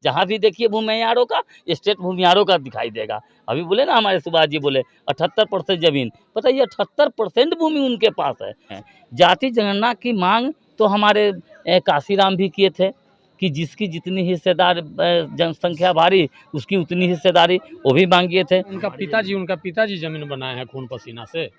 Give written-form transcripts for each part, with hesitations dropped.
जहाँ भी देखिए भूमिहारों का, स्टेट भूमिहारों का दिखाई देगा। अभी बोले ना हमारे सुभाष जी बोले 78% जमीन, पता है ये 78% भूमि उनके पास है। जाति जनगणना की मांग तो हमारे काशीराम भी किए थे कि जिसकी जितनी हिस्सेदार जनसंख्या भारी उसकी उतनी हिस्सेदारी, वो भी मांगिए थे। उनका पिताजी जमीन बनाए हैं खून पसीना से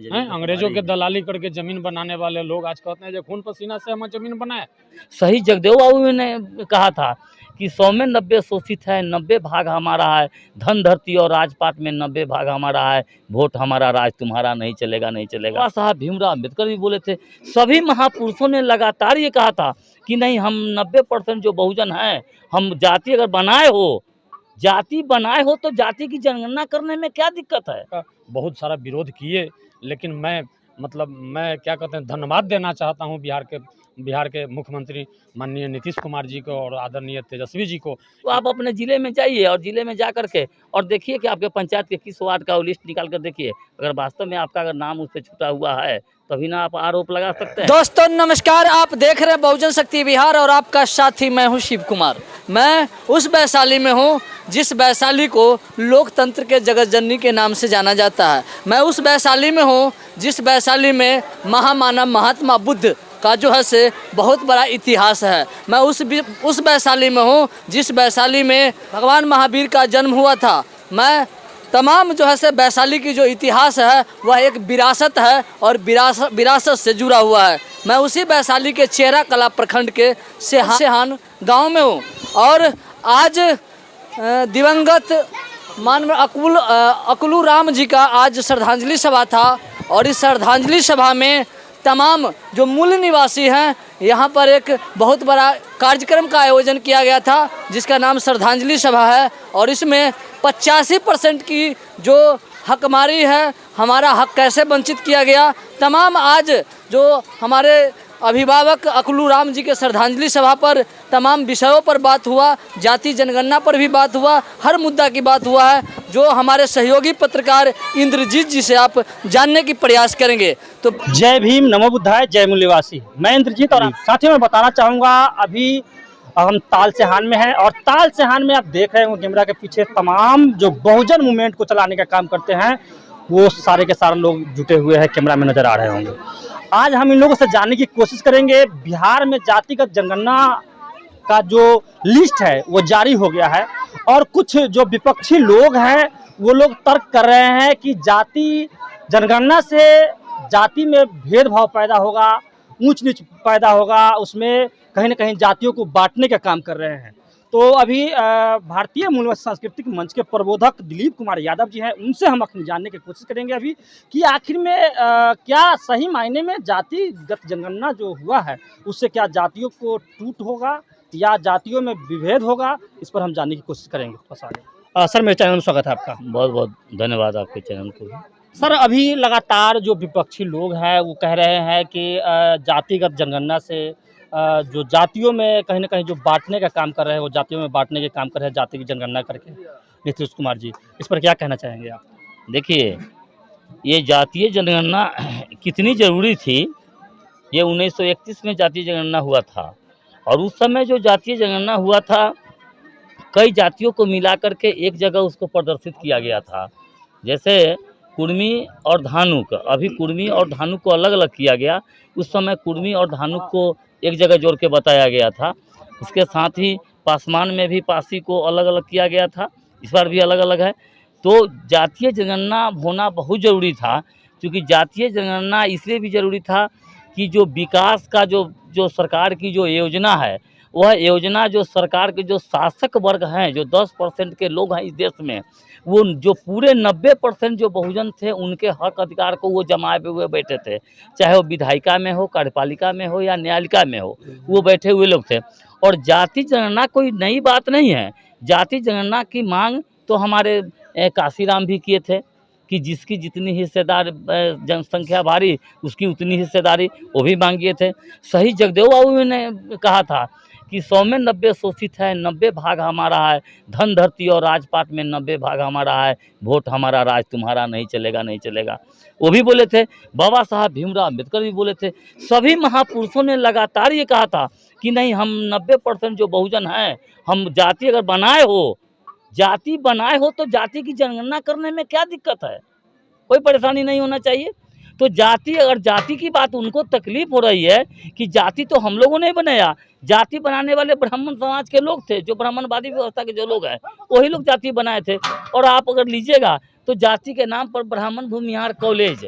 हैं। अंग्रेजों के दलाली करके जमीन बनाने वाले लोग आज कहते हैं जो खून पसीना से हम जमीन बनाए। सही जगदेव बाबू ने कहा था कि 100 में 90 शोषित है, 90 भाग हमारा है, धन धरती और राजपाट में 90 भाग हमारा है, वोट हमारा राज तुम्हारा नहीं चलेगा, नहीं चलेगा। बाबा साहब भीमराव अम्बेडकर भी बोले थे। सभी महापुरुषों ने लगातार ये कहा था कि नहीं, हम 90% जो बहुजन हैं, हम जाति अगर बनाए हो तो जाति की जनगणना करने में क्या दिक्कत है। बहुत सारा विरोध किए, लेकिन मैं क्या कहते हैं, धन्यवाद देना चाहता हूँ बिहार के मुख्यमंत्री माननीय नीतीश कुमार जी को और आदरणीय तेजस्वी जी को। तो आप अपने ज़िले में जाइए और ज़िले में जा करके और देखिए कि आपके पंचायत के किस वार्ड का वो लिस्ट निकाल कर देखिए। अगर वास्तव में आपका अगर नाम उस पर छुटा हुआ है तभी ना आप आरोप लगा सकते हैं। दोस्तों नमस्कार, आप देख रहे हैं बहुजन शक्ति बिहार और आपका साथी मैं हूं शिव कुमार। मैं उस वैशाली में हूं जिस वैशाली को लोकतंत्र के जगत जननी के नाम से जाना जाता है। मैं उस वैशाली में हूं जिस वैशाली में महामानव महात्मा बुद्ध का जो है से बहुत बड़ा इतिहास है। मैं उस वैशाली में हूँ जिस वैशाली में भगवान महावीर का जन्म हुआ था। मैं तमाम जो है से वैशाली की जो इतिहास है वह एक विरासत है और विरासत से जुड़ा हुआ है। मैं उसी वैशाली के चेहरा कला प्रखंड के सेहान गांव में हूँ और आज दिवंगत माननीय अकुलू राम जी का आज श्रद्धांजलि सभा था और इस श्रद्धांजलि सभा में तमाम जो मूल निवासी हैं यहाँ पर एक बहुत बड़ा कार्यक्रम का आयोजन किया गया था जिसका नाम श्रद्धांजलि सभा है और इसमें 85% की जो हकमारी है, हमारा हक कैसे वंचित किया गया, तमाम आज जो हमारे अभिभावक अकुलू राम जी के श्रद्धांजलि सभा पर तमाम विषयों पर बात हुआ, जाति जनगणना पर भी बात हुआ, हर मुद्दा की बात हुआ है जो हमारे सहयोगी पत्रकार इंद्रजीत जी से आप जानने की प्रयास करेंगे। तो जय भीम, नमो बुद्धाय, जय मूल्यवासी। मैं इंद्रजीत और साथियों में बताना चाहूँगा अभी हम ताल सेहान में हैं और ताल सेहान में आप देख रहे होंगे कैमरा के पीछे तमाम जो बहुजन मूवमेंट को चलाने का काम करते हैं वो सारे के सारे लोग जुटे हुए हैं, कैमरा में नजर आ रहे होंगे। आज हम इन लोगों से जानने की कोशिश करेंगे बिहार में जातिगत जनगणना का जो लिस्ट है वो जारी हो गया है और कुछ जो विपक्षी लोग हैं वो लोग तर्क कर रहे हैं कि जाति जनगणना से जाति में भेदभाव पैदा होगा, ऊंच नीच पैदा होगा, उसमें कहीं ना कहीं जातियों को बांटने का काम कर रहे हैं। तो अभी भारतीय मूल सांस्कृतिक मंच के प्रबोधक दिलीप कुमार यादव जी हैं, उनसे हम अपनी जानने की कोशिश करेंगे अभी कि आखिर में क्या सही मायने में जातिगत जनगणना जो हुआ है उससे क्या जातियों को टूट होगा या जातियों में विभेद होगा, इस पर हम जानने की कोशिश करेंगे। बस आगे सर, मेरे चैनल में स्वागत है आपका। बहुत बहुत धन्यवाद आपके चैनल को। सर, अभी लगातार जो विपक्षी लोग हैं वो कह रहे हैं कि जातिगत जनगणना से जो जातियों में कहीं ना कहीं जो बांटने का काम कर रहे हैं वो जातियों में बांटने के काम कर रहे हैं जाति की जनगणना करके। नीतीश कुमार जी, इस पर क्या कहना चाहेंगे आप? देखिए, ये जातीय जनगणना कितनी ज़रूरी थी। ये 1931 में जातीय जनगणना हुआ था और उस समय जो जातीय जनगणना हुआ था कई जातियों को मिला करके एक जगह उसको प्रदर्शित किया गया था। जैसे कुर्मी और धानुक, अभी कुर्मी और धानुक को अलग अलग किया गया, उस समय कुर्मी और धानुक को एक जगह जोड़ के बताया गया था। इसके साथ ही पासमान में भी पासी को अलग अलग किया गया था, इस बार भी अलग अलग है। तो जातीय जनगणना होना बहुत ज़रूरी था, क्योंकि जातीय जनगणना इसलिए भी ज़रूरी था कि जो विकास का जो सरकार की जो योजना है वह योजना जो सरकार के जो शासक वर्ग हैं, जो 10% के लोग हैं इस देश में, वो जो पूरे 90% जो बहुजन थे उनके हक अधिकार को वो जमाए हुए बैठे थे, चाहे वो विधायिका में हो, कार्यपालिका में हो या न्यायालिका में हो, वो बैठे हुए लोग थे। और जाति जनगणना कोई नई बात नहीं है। जाति जनगणना की मांग तो हमारे काशीराम भी किए थे कि जिसकी जितनी हिस्सेदार जनसंख्या भारी उसकी उतनी हिस्सेदारी, वो भी मांगिए थे। सही जगदेव बाबू ने कहा था कि 100 में 90 शोषित है, 90 भाग हमारा है, धन धरती और राजपाट में 90 भाग हमारा है, वोट हमारा राज तुम्हारा नहीं चलेगा, नहीं चलेगा। वो भी बोले थे। बाबा साहब भीमराव अम्बेडकर भी बोले थे। सभी महापुरुषों ने लगातार ये कहा था कि नहीं हम 90% जो बहुजन हैं, हम जाति अगर बनाए हो तो जाति की जनगणना करने में क्या दिक्कत है? कोई परेशानी नहीं होना चाहिए। तो अगर जाति की बात उनको तकलीफ हो रही है कि जाति तो हम लोगों ने बनाया, जाति बनाने वाले ब्राह्मण समाज के लोग थे, जो ब्राह्मणवादी व्यवस्था के जो लोग हैं, वही लोग जाति बनाए थे। और आप अगर लीजिएगा तो जाति के नाम पर ब्राह्मण भूमिहार कॉलेज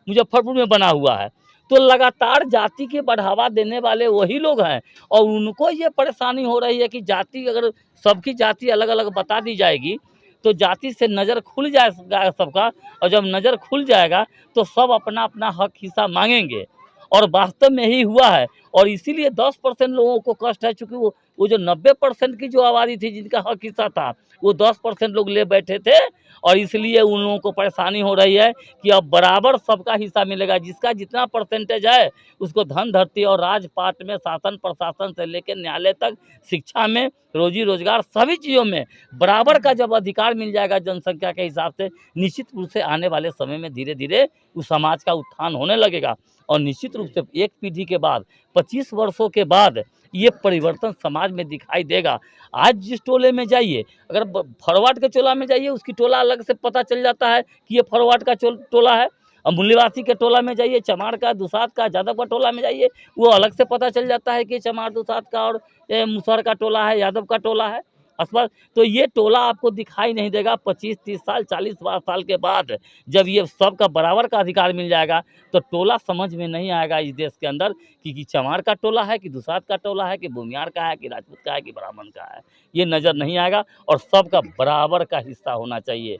मुजफ्फरपुर में बना हुआ है। तो लगातार जाति के बढ़ावा देने वाले वही लोग हैं, और उनको ये परेशानी हो रही है कि जाति अगर सबकी जाति अलग अलग बता दी जाएगी तो जाति से नज़र खुल जाएगा सबका, और जब नज़र खुल जाएगा तो सब अपना अपना हक हिस्सा मांगेंगे। और वास्तव में यही हुआ है, और इसीलिए 10% लोगों को कष्ट है, चूँकि वो जो 90% की जो आबादी थी जिनका हक हिस्सा था, वो 10% लोग ले बैठे थे, और इसलिए उन लोगों को परेशानी हो रही है कि अब बराबर सबका हिस्सा मिलेगा। जिसका जितना परसेंटेज है उसको धन धरती और राजपाट में, शासन प्रशासन से लेकर न्यायालय तक, शिक्षा में, रोजी रोजगार, सभी चीज़ों में बराबर का जब अधिकार मिल जाएगा जनसंख्या के हिसाब से, निश्चित रूप से आने वाले समय में धीरे धीरे उस समाज का उत्थान होने लगेगा। और निश्चित रूप से एक पीढ़ी के बाद, 25 वर्षों के बाद ये परिवर्तन समाज में दिखाई देगा। आज जिस टोले में जाइए, अगर फरवाट के टोला में जाइए, उसकी टोला अलग से पता चल जाता है कि ये फरवाट का टोला है। अब मूल्यवासी के टोला में जाइए, चमार का, दुसाध का, यादव का टोला में जाइए, वो अलग से पता चल जाता है कि चमार, दुसाध का और मुसहर का टोला है, यादव का टोला है। तो ये टोला आपको दिखाई नहीं देगा। 25, 30 साल, 40 साल के बाद जब ये सबका बराबर का अधिकार मिल जाएगा तो टोला समझ में नहीं आएगा इस देश के अंदर कि चमार का टोला है, कि दुसाध का टोला है, कि भूमिहार का है, कि राजपूत का है, कि ब्राह्मण का है। ये नज़र नहीं आएगा, और सबका बराबर का हिस्सा होना चाहिए।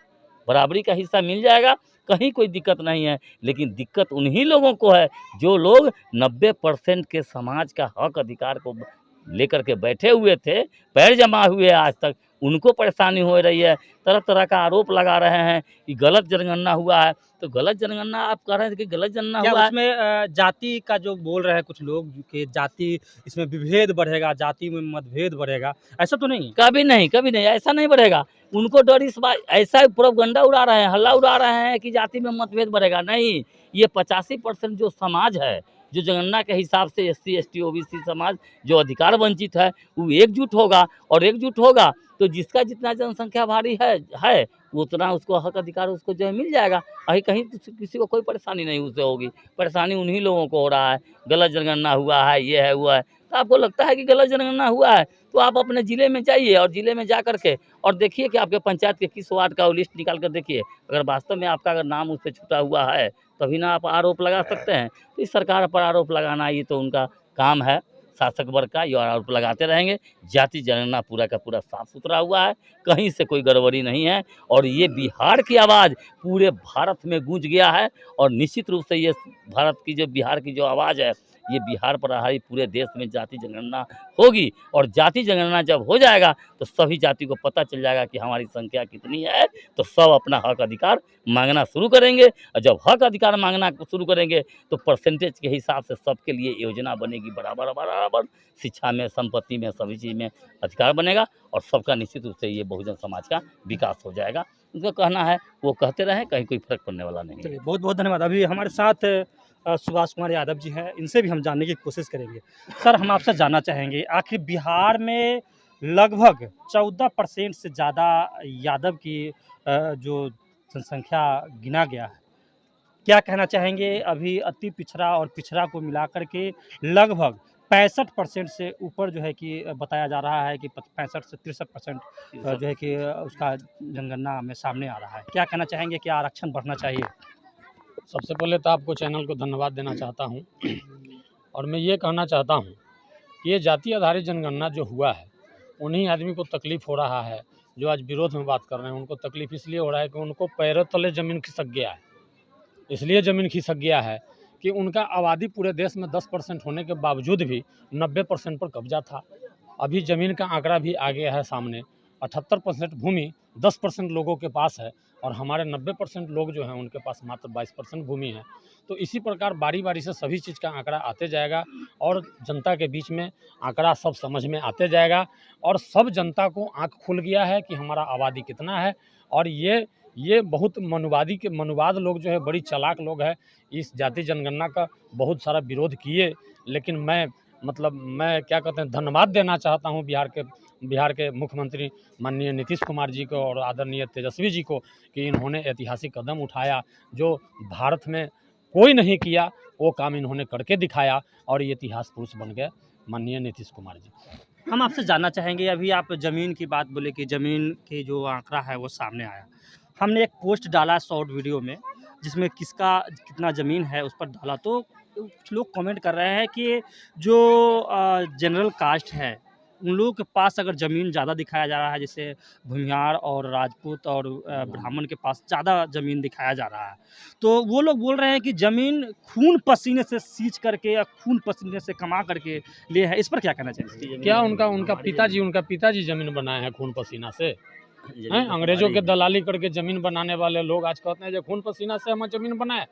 बराबरी का हिस्सा मिल जाएगा, कहीं कोई दिक्कत नहीं है। लेकिन दिक्कत उन्हीं लोगों को है जो लोग 90% के समाज का हक अधिकार को लेकर के बैठे हुए थे, पैर जमा हुए आज तक, उनको परेशानी हो रही है। तरह तरह का आरोप लगा रहे हैं कि गलत जनगणना हुआ है। तो गलत जनगणना आप कह रहे हैं कि गलत जनगणना क्या हुआ है? उसमें जाति का जो बोल रहे हैं कुछ लोग कि जाति इसमें विभेद बढ़ेगा, जाति में मतभेद बढ़ेगा, ऐसा तो नहीं? कभी नहीं, कभी नहीं, ऐसा नहीं बढ़ेगा। उनको डर इस बात, ऐसा प्रोपगंडा उड़ा रहे हैं, हल्ला उड़ा रहे हैं कि जाति में मतभेद बढ़ेगा। नहीं, ये 85% जो समाज है, जो जनगणना के हिसाब से SC, ST, OBC समाज जो अधिकार वंचित है, वो एकजुट होगा, और एकजुट होगा तो जिसका जितना जनसंख्या भारी है उतना उसको हक अधिकार उसको जो है मिल जाएगा। कहीं किसी को कोई परेशानी नहीं उससे होगी। परेशानी उन्हीं लोगों को हो रहा है, गलत जनगणना हुआ है, ये है, हुआ है। तो आपको लगता है कि गलत जनगणना हुआ है तो आप अपने ज़िले में जाइए, और ज़िले में जा करके और देखिए कि आपके पंचायत के किस वार्ड का वो लिस्ट निकाल कर देखिए। अगर वास्तव में आपका अगर नाम उस पर छुटा हुआ है तभी ना आप आरोप लगा सकते हैं। तो इस सरकार पर आरोप लगाना ये तो उनका काम है, शासक वर्ग का, ये आरोप लगाते रहेंगे। जाति जनगणना पूरा का पूरा साफ सुथरा हुआ है, कहीं से कोई गड़बड़ी नहीं है, और ये बिहार की आवाज़ पूरे भारत में गूंज गया है। और निश्चित रूप से ये भारत की जो बिहार की जो आवाज़ है, ये बिहार पर आधारित पूरे देश में जाति जनगणना होगी। और जाति जनगणना जब हो जाएगा तो सभी जाति को पता चल जाएगा कि हमारी संख्या कितनी है, तो सब अपना हक अधिकार मांगना शुरू करेंगे। और जब हक अधिकार मांगना शुरू करेंगे तो परसेंटेज के हिसाब से सबके लिए योजना बनेगी, बराबर बराबर, शिक्षा में, संपत्ति में, सभी चीज़ में अधिकार बनेगा, और सबका निश्चित रूप से ये बहुजन समाज का विकास हो जाएगा। उनका कहना है वो कहते रहें, कहीं कोई फर्क पड़ने वाला नहीं है। चलिए, बहुत बहुत धन्यवाद। अभी हमारे साथ सुभाष कुमार यादव जी हैं, इनसे भी हम जानने की कोशिश करेंगे। सर, हम आपसे जानना चाहेंगे, आखिर बिहार में लगभग 14% से ज़्यादा यादव की जो जनसंख्या गिना गया है, क्या कहना चाहेंगे? अभी अति पिछड़ा और पिछड़ा को मिलाकर के लगभग 65% से ऊपर जो है कि बताया जा रहा है कि 65 से 63% जो है कि उसका जनगणना में सामने आ रहा है। क्या कहना चाहेंगे, क्या आरक्षण बढ़ना चाहिए? सबसे पहले तो आपको चैनल को धन्यवाद देना चाहता हूँ, और मैं ये कहना चाहता हूँ कि ये जाति आधारित जनगणना जो हुआ है, उन्हीं आदमी को तकलीफ़ हो रहा है जो आज विरोध में बात कर रहे हैं। उनको तकलीफ़ इसलिए हो रहा है कि उनको पैरों तले ज़मीन खिसक गया है। इसलिए ज़मीन खिसक गया है कि उनका आबादी पूरे देश में 10% होने के बावजूद भी 90% पर कब्जा था। अभी ज़मीन का आंकड़ा भी आ गया है सामने। 78% भूमि 10% लोगों के पास है, और हमारे 90% लोग जो हैं उनके पास मात्र 22% भूमि है। तो इसी प्रकार बारी बारी से सभी चीज़ का आंकड़ा आते जाएगा, और जनता के बीच में आंकड़ा सब समझ में आते जाएगा, और सब जनता को आँख खुल गया है कि हमारा आबादी कितना है। और ये बहुत मनुवाद लोग जो है, बड़ी चालाक लोग हैं। इस जाति जनगणना का बहुत सारा विरोध किए, लेकिन मैं मतलब मैं क्या कहते हैं धन्यवाद देना चाहता हूँ बिहार के मुख्यमंत्री माननीय नीतीश कुमार जी को और आदरणीय तेजस्वी जी को कि इन्होंने ऐतिहासिक कदम उठाया जो भारत में कोई नहीं किया, वो काम इन्होंने करके दिखाया और ये इतिहास पुरुष बन गए माननीय नीतीश कुमार जी। हम आपसे जानना चाहेंगे, अभी आप ज़मीन की बात बोले कि ज़मीन की जो आंकड़ा है वो सामने आया। हमने एक पोस्ट डाला शॉर्ट वीडियो में जिसमें किसका कितना ज़मीन है उस पर डाला, तो कुछ लोग कमेंट कर रहे हैं कि जो जनरल कास्ट है उन लोगों के पास अगर ज़मीन ज़्यादा दिखाया जा रहा है, जैसे भूमिहार और राजपूत और ब्राह्मण के पास ज़्यादा ज़मीन दिखाया जा रहा है, तो वो लोग बोल रहे हैं कि ज़मीन खून पसीने से सींच करके या खून पसीने से कमा करके लिए है। इस पर क्या कहना चाहिए? क्या उनका पिताजी ज़मीन बनाए हैं खून पसीना से? हैं अंग्रेजों के दलाली करके ज़मीन बनाने वाले लोग आज कहते हैं जो खून पसीना से हम ज़मीन बनाए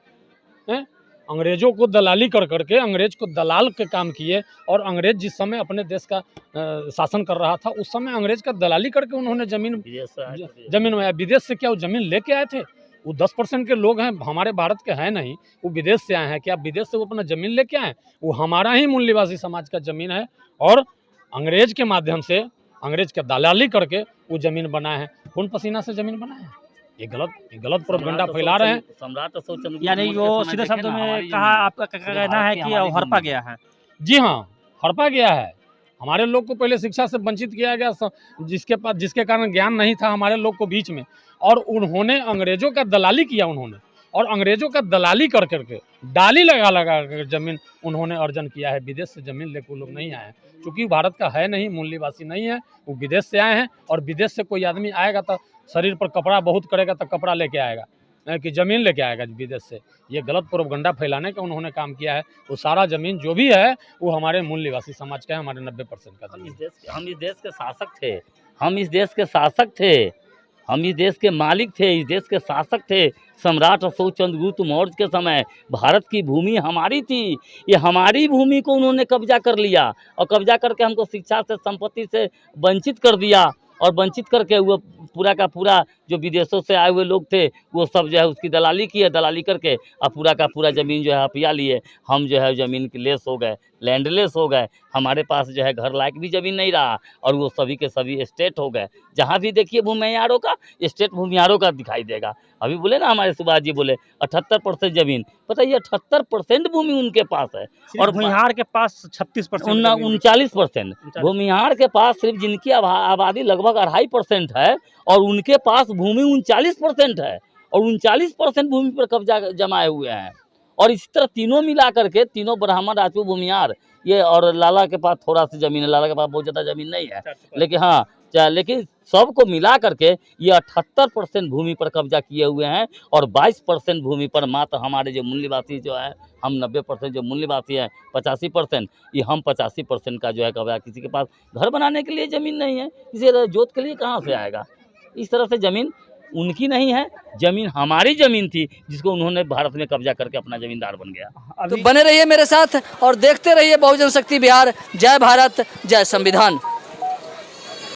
हैं। अंग्रेजों को दलाली कर करके अंग्रेज को दलाल के काम किए और अंग्रेज जिस समय अपने देश का शासन कर रहा था उस समय अंग्रेज का दलाली करके उन्होंने ज़मीन में विदेश से क्या वो ज़मीन लेके आए थे? वो 10% के लोग हैं, हमारे भारत के हैं नहीं, वो विदेश से आए हैं। क्या विदेश से वो अपना ज़मीन लेके आए? वो हमारा ही मूल निवासी समाज का ज़मीन है और अंग्रेज के माध्यम से अंग्रेज का दलाली करके वो ज़मीन बनाए हैं, खून पसीना से ज़मीन बनाए हैं। ये गलत प्रोपगंडा फैला रहे हैं। सम्राट अशोक चंद्र यानी वो सीधे शब्दों में कहा, आपका कहना है कि हड़पा गया है? जी हाँ, हड़पा गया है। हमारे लोग को पहले शिक्षा से वंचित किया गया, जिसके कारण ज्ञान नहीं था हमारे लोग को बीच में, और उन्होंने अंग्रेजों का दलाली किया उन्होंने, और अंग्रेजों का दलाली कर करके डाली लगा कर ज़मीन उन्होंने अर्जन किया है। विदेश से ज़मीन लेकर लोग नहीं आए हैं, क्योंकि भारत का है नहीं, मूल निवासी नहीं है, वो विदेश से आए हैं। और विदेश से कोई आदमी आएगा तो शरीर पर कपड़ा बहुत करेगा तो कपड़ा लेके आएगा, कि ज़मीन लेके आएगा विदेश से। ये गलत प्रोपगंडा फैलाने का उन्होंने काम किया है। वो सारा ज़मीन जो भी है वो हमारे मूल निवासी समाज का है, हमारे 90% का। हम इस देश के शासक थे, हम इस देश के शासक थे, हम इस देश के मालिक थे, इस देश के शासक थे। सम्राट अशोक चंद्रगुप्त मौर्य के समय भारत की भूमि हमारी थी। ये हमारी भूमि को उन्होंने कब्जा कर लिया और कब्जा करके हमको शिक्षा से, संपत्ति से वंचित कर दिया, और वंचित करके वो पूरा का पूरा जो विदेशों से आए हुए लोग थे वो सब जो है उसकी दलाली की है, दलाली करके और पूरा का पूरा ज़मीन जो है हथिया लिए। हम जो है ज़मीन की लेस हो गए, लैंडलेस हो गए। हमारे पास जो है घर लायक भी ज़मीन नहीं रहा और वो सभी के सभी स्टेट हो गए। जहाँ भी देखिए भूमिहारों का स्टेट भूमिहारों का दिखाई देगा। अभी बोले ना हमारे सुभाष जी बोले 78% ज़मीन, पता है 78% भूमि उनके पास है और भूमिहार के पास 36%, 39%। भूमिहार के पास सिर्फ जिनकी आबादी लगभग 2.5% है और उनके पास भूमि 39% है और 39% भूमि पर कब्जा जमाए हुए हैं। और इसी तरह तीनों मिला करके, तीनों ब्राह्मण, राजपूत, भूमिहार, ये और लाला के पास थोड़ा सी ज़मीन है, लाला के पास बहुत ज़्यादा ज़मीन नहीं है, लेकिन हाँ लेकिन सबको मिला करके ये 78% भूमि पर कब्जा किए हुए हैं और 22% भूमि पर मात्र हमारे जो मूल निवासी जो है, हम 90% जो मूल निवासी हैं 85%, ये हम 85% का जो है कब्जा। किसी के पास घर बनाने के लिए ज़मीन नहीं है, किसी जोत के लिए कहाँ से आएगा? इस तरह से ज़मीन उनकी नहीं है, ज़मीन हमारी ज़मीन थी जिसको उन्होंने भारत में कब्जा करके अपना ज़मींदार बन गया। तो बने रहिए मेरे साथ और देखते रहिए बहुजन शक्ति बिहार। जय भारत, जय संविधान।